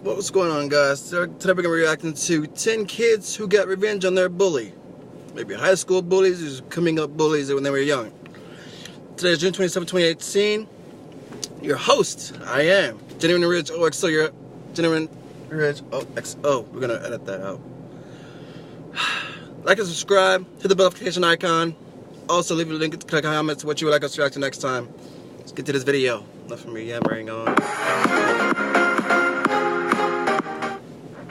What's going on, guys? Today we're going to be reacting to 10 kids who got revenge on their bully. Maybe high school bullies or coming up bullies when they were young. Today is June 27, 2018. Your host, I am Genuine Ridge OXO. Your Genuine Ridge OXO. We're going to edit that out. Like and subscribe. Hit the bell notification icon. Also, leave a link to click comments what you would like us to react to next time. Let's get to this video. Enough from me yammering on.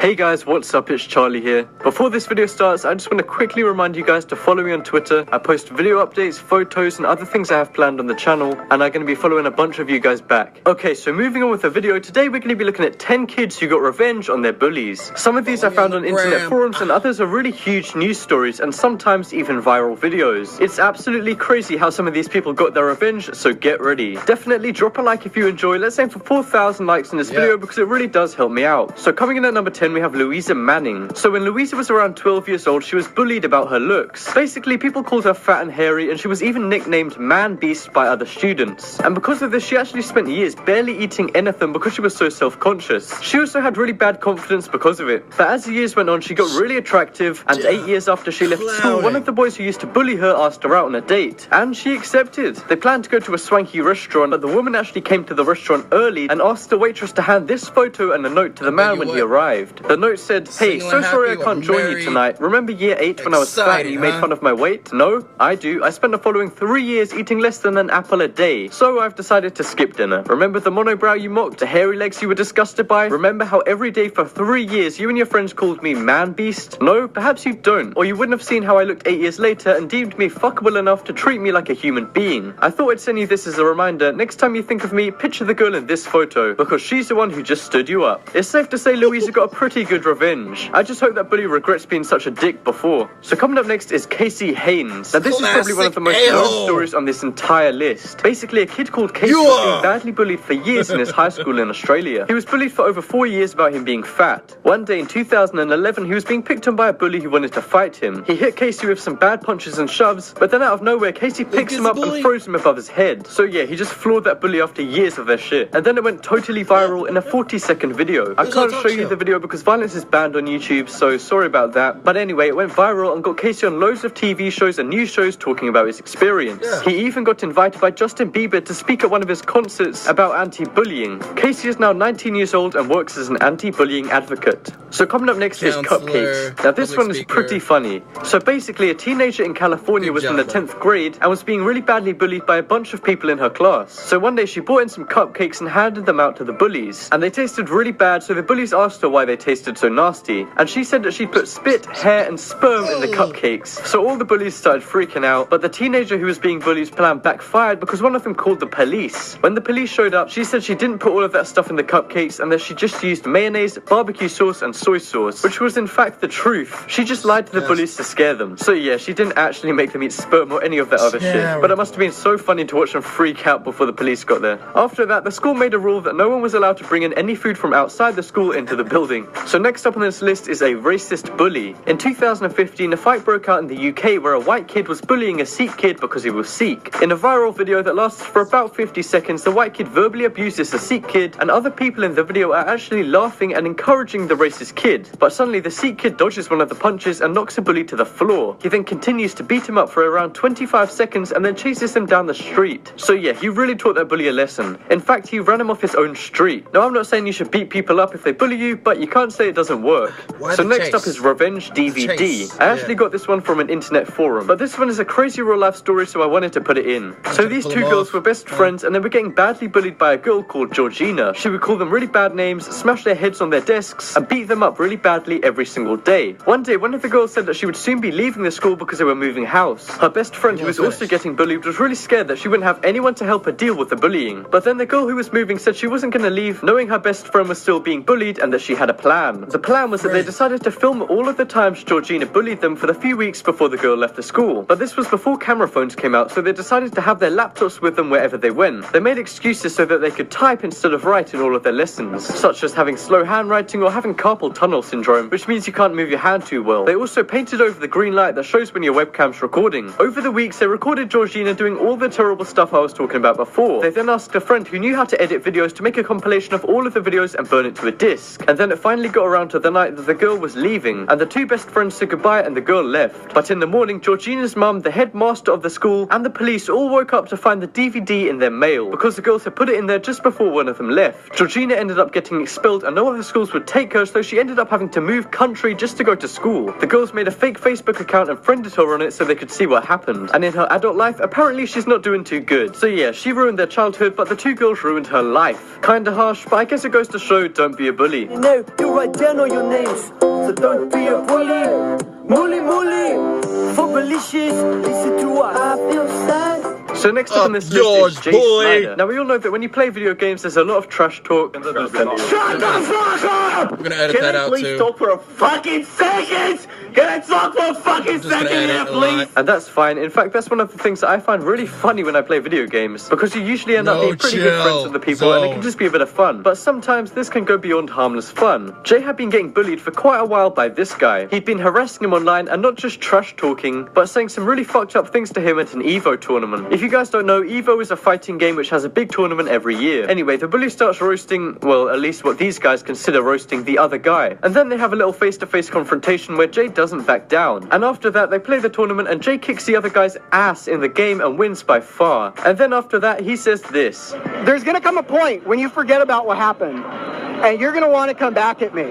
Hey guys, what's up? It's Charlie here. Before this video starts, I just want to quickly remind you guys to follow me on Twitter. I post video updates, photos, and other things I have planned on the channel, and I'm going to be following a bunch of you guys back. Okay, so moving on with the video, today we're going to be looking at 10 kids who got revenge on their bullies. Some of these I found on internet forums, and others are really huge news stories, and sometimes even viral videos. It's absolutely crazy how some of these people got their revenge, so get ready. Definitely drop a like if you enjoy. Let's aim for 4,000 likes in this video because it really does help me out. So coming in at number 10, we have Louisa Manning. So when Louisa was around 12 years old, she was bullied about her looks. Basically, people called her fat and hairy, and she was even nicknamed Man Beast by other students. And because of this, she actually spent years barely eating anything because she was so self-conscious. She also had really bad confidence because of it. But as the years went on, she got really attractive, and 8 years after she left school, one of the boys who used to bully her asked her out on a date, and she accepted. They planned to go to a swanky restaurant, but the woman actually came to the restaurant early and asked the waitress to hand this photo and a note to the man when he arrived. The note said, "Hey, so sorry I can't join you tonight. Remember year 8 when I was fat and you made fun of my weight? No, I do. I spent the following 3 years eating less than an apple a day. So I've decided to skip dinner. Remember the monobrow you mocked, the hairy legs you were disgusted by? Remember how every day for 3 years you and your friends called me Man Beast? No, perhaps you don't. Or you wouldn't have seen how I looked 8 years later and deemed me fuckable enough to treat me like a human being. I thought I'd send you this as a reminder. Next time you think of me, picture the girl in this photo, because she's the one who just stood you up." It's safe to say Louisa got a pretty good revenge. I just hope that bully regrets being such a dick before. So coming up next is Casey Haynes. Now this is probably one of the most known stories on this entire list. Basically, a kid called Casey was being badly bullied for years in his high school in Australia. He was bullied for over 4 years about him being fat. One day in 2011, he was being picked on by a bully who wanted to fight him. He hit Casey with some bad punches and shoves, but then out of nowhere, Casey picks him up and throws him above his head. So yeah, he just floored that bully after years of their shit. And then it went totally viral in a 40-second video. I can't show you the video because violence is banned on YouTube, so sorry about that. But anyway, it went viral and got Casey on loads of TV shows and news shows talking about his experience. He even got invited by Justin Bieber to speak at one of his concerts about anti-bullying. Casey is now 19 years old and works as an anti-bullying advocate. So coming up next is Cupcakes. Now this one is pretty funny. So basically, a teenager in California was in the 10th grade and was being really badly bullied by a bunch of people in her class. So one day she brought in some cupcakes and handed them out to the bullies. And they tasted really bad, so the bullies asked her why they tasted so nasty. And she said that she'd put spit, hair, and sperm in the cupcakes. So all the bullies started freaking out, but the teenager who was being bullied's plan backfired because one of them called the police. When the police showed up, she said she didn't put all of that stuff in the cupcakes and that she just used mayonnaise, barbecue sauce, and soy sauce, which was in fact the truth. She just lied to the bullies to scare them. So yeah, she didn't actually make them eat sperm or any of that other shit. But it must have been so funny to watch them freak out before the police got there. After that, the school made a rule that no one was allowed to bring in any food from outside the school into the building. So next up on this list is a racist bully. In 2015, a fight broke out in the UK where a white kid was bullying a Sikh kid because he was Sikh. In a viral video that lasts for about 50 seconds, the white kid verbally abuses the Sikh kid, and other people in the video are actually laughing and encouraging the racist kid. But suddenly the Sikh kid dodges one of the punches and knocks the bully to the floor. He then continues to beat him up for around 25 seconds and then chases him down the street. So yeah, he really taught that bully a lesson. In fact, he ran him off his own street. Now I'm not saying you should beat people up if they bully you, but you can't can't say it doesn't work. Why So the next chase? up is Revenge DVD. Chase, I actually got this one from an internet forum, but this one is a crazy real life story, so I wanted to put it in. So these two girls were best friends, and they were getting badly bullied by a girl called Georgina. She would call them really bad names, smash their heads on their desks, and beat them up really badly every single day. One day, one of the girls said that she would soon be leaving the school because they were moving house. Her best friend, who was also getting bullied, was really scared that she wouldn't have anyone to help her deal with the bullying. But then the girl who was moving said she wasn't going to leave, knowing her best friend was still being bullied and that she had a plan. The plan was that they decided to film all of the times Georgina bullied them for the few weeks before the girl left the school. But this was before camera phones came out, so they decided to have their laptops with them wherever they went. They made excuses so that they could type instead of write in all of their lessons, such as having slow handwriting or having carpal tunnel syndrome, which means you can't move your hand too well. They also painted over the green light that shows when your webcam's recording. Over the weeks, they recorded Georgina doing all the terrible stuff I was talking about before. They then asked a friend who knew how to edit videos to make a compilation of all of the videos and burn it to a disc. And then it finally got around to the night that the girl was leaving, and the two best friends said goodbye and the girl left. But in the morning, Georgina's mum, the headmaster of the school, and the police all woke up to find the DVD in their mail, because the girls had put it in there just before one of them left. Georgina ended up getting expelled and no other schools would take her, so she ended up having to move country just to go to school. The girls made a fake Facebook account and friended her on it so they could see what happened. And in her adult life, apparently she's not doing too good. So yeah, she ruined their childhood, but the two girls ruined her life. Kinda harsh, but I guess it goes to show, don't be a bully. No, you write down all your names, so don't be a bully. Bully, bully, for malicious, listen to us. I feel sad. So next up on this list is Jay Snyder. Now we all know that when you play video games, there's a lot of trash talk. Shut the fuck up! We're gonna edit that out please too. talk for a fucking second? Can I talk for a fucking second here, please? And that's fine. In fact, that's one of the things that I find really funny when I play video games, because you usually end up being pretty good friends with the people, and it can just be a bit of fun. But sometimes this can go beyond harmless fun. Jay had been getting bullied for quite a while by this guy. He'd been harassing him online, and not just trash talking, but saying some really fucked up things to him at an Evo tournament. If you guys don't know, Evo is a fighting game which has a big tournament every year. Anyway, the bully starts roasting, well, at least what these guys consider roasting the other guy. And then they have a little face-to-face confrontation where Jay doesn't back down. And after that, they play the tournament and Jay kicks the other guy's ass in the game and wins by far. And then after that, he says this. There's gonna come a point when you forget about what happened, and you're gonna want to come back at me.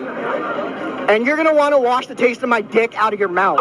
And you're gonna want to wash the taste of my dick out of your mouth.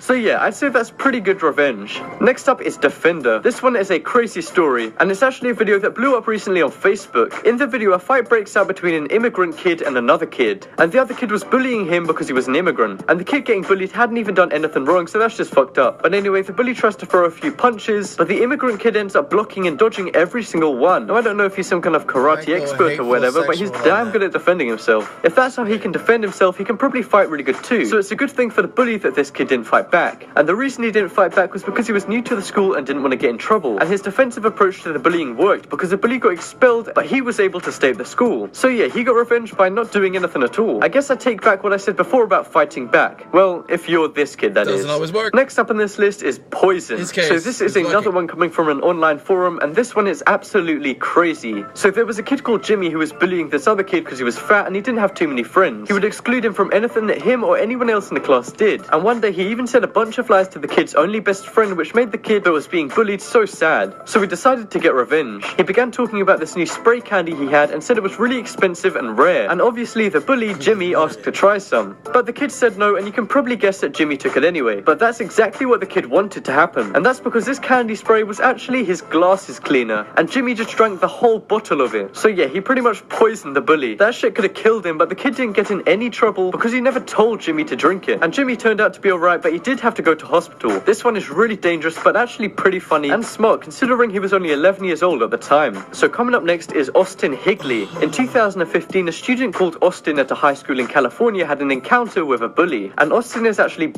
So yeah, I'd say that's pretty good revenge. Next up is Defender. This one is a crazy story, and it's actually a video that blew up recently on Facebook. In the video, a fight breaks out between an immigrant kid and another kid, and the other kid was bullying him because he was an immigrant, and the kid getting bullied hadn't even done anything wrong, so that's just fucked up. But anyway, the bully tries to throw a few punches, but the immigrant kid ends up blocking and dodging every single one. Now I don't know if he's some kind of karate expert or whatever, but he's damn good at defending himself. If that's how he can defend himself, he can probably fight really good too. So it's a good thing for the bully that this kid didn't fight back. And the reason he didn't fight back was because he was new to the school and didn't want to get in trouble. And his defensive approach to the bullying worked, because the bully got expelled, but he was able to stay at the school. So yeah, he got revenge by not doing anything at all. I guess I take back what I said before about fighting back. Well, if you're this kid, that Doesn't always work. Next up on this list is Poison. So this is another one coming from an online forum, and this one is absolutely crazy. So there was a kid called Jimmy who was bullying this other kid because he was fat and he didn't have too many friends. He would exclude him from anything that him or anyone else in the class did. And one day he even said a bunch of lies to the kid's only best friend, which made the kid that was being bullied so sad. So he decided to get revenge. He began talking about this new spray candy he had and said it was really expensive and rare. And obviously the bully, Jimmy, asked to try some. But the kid said no, and you can probably guess that Jimmy took it anyway. But that's exactly what the kid wanted to happen. And that's because this candy spray was actually his glasses cleaner. And Jimmy just drank the whole bottle of it. So yeah, he pretty much poisoned the bully. That shit could have killed him, but the kid didn't get in any trouble because he never told Jimmy to drink it. And Jimmy turned out to be alright, but he did have to go to hospital. This one is really dangerous, but actually pretty funny and smart considering he was only 11 years old at the time. So coming up next is Austin Higley. In 2015, a student called Austin at a high school in California had an encounter with a bully. And Austin is actually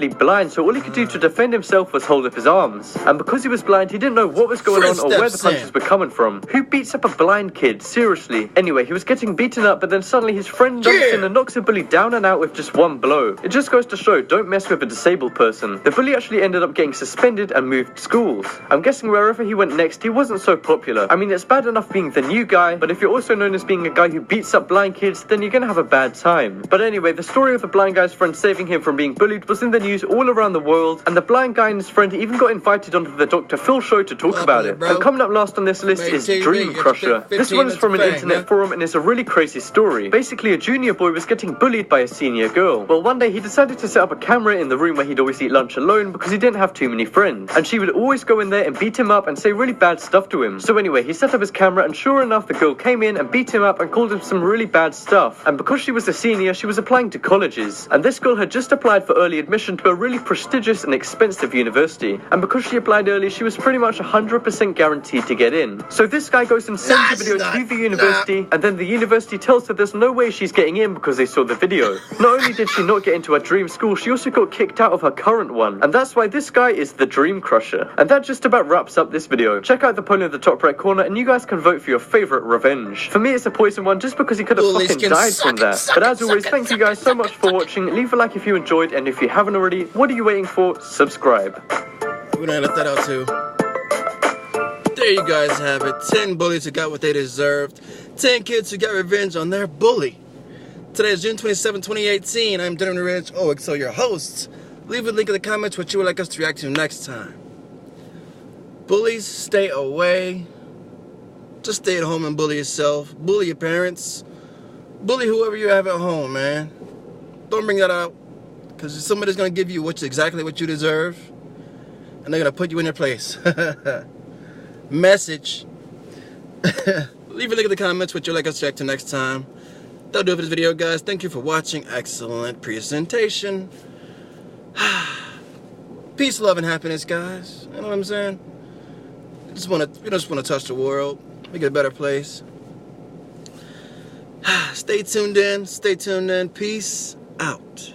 blind, so all he could do to defend himself was hold up his arms. And because he was blind, he didn't know what was going on or where the punches were coming from. Who beats up a blind kid? Seriously. Anyway, he was getting beaten up, but then suddenly his friend jumps in and knocks the bully down and out with just one blow. It just goes to show, don't mess with a disabled person. The bully actually ended up getting suspended and moved schools. I'm guessing wherever he went next, he wasn't so popular. I mean, it's bad enough being the new guy, but if you're also known as being a guy who beats up blind kids, then you're gonna have a bad time. But anyway, the story of the blind guy's friend saving him from being bullied was in the news all around the world, and the blind guy and his friend even got invited onto the Dr. Phil show to talk about it. And coming up last on this list is Dream Crusher. This one is from an internet forum and it's a really crazy story. Basically, a junior boy was getting bullied by a senior girl. Well, one day he decided to set up a camera in the room where he'd always eat lunch alone because he didn't have too many friends, and she would always go in there and beat him up and say really bad stuff to him. So anyway, he set up his camera, and sure enough, the girl came in and beat him up and called him some really bad stuff. And because she was a senior, she was applying to colleges, and this girl had just applied for early admission to a really prestigious and expensive university, and because she applied early, she was pretty much 100% guaranteed to get in. So this guy goes and sends the video to the university, and then the university tells her there's no way she's getting in because they saw the video. Not only did she not get into her dream school, she also got kicked out of her current one, and that's why this guy is the Dream Crusher. And that just about wraps up this video. Check out the poll in the top right corner and you guys can vote for your favorite revenge. For me, it's a Poison one just because he could have fucking died from that. But as always, thank you guys so much for watching. Leave a like if you enjoyed, and if you haven't already, what are you waiting for? Subscribe. We're gonna edit that out too. There you guys have it. 10 bullies who got what they deserved. 10 kids who got revenge on their bully. Today is June 27, 2018. I'm Dylan Rich, OXO, your host. Leave a link in the comments what you would like us to react to next time. Bullies, stay away. Just stay at home and bully yourself. Bully your parents. Bully whoever you have at home, man. Don't bring that out, because somebody's going to give you exactly what you deserve, and they're going to put you in your place. Message. Leave a link in the comments what you'd like us to react to next time. That'll do it for this video, guys. Thank you for watching. Excellent presentation. Peace, love, and happiness, guys. You know what I'm saying? We just want to touch the world, make it a better place. Stay tuned in. Stay tuned in. Peace out.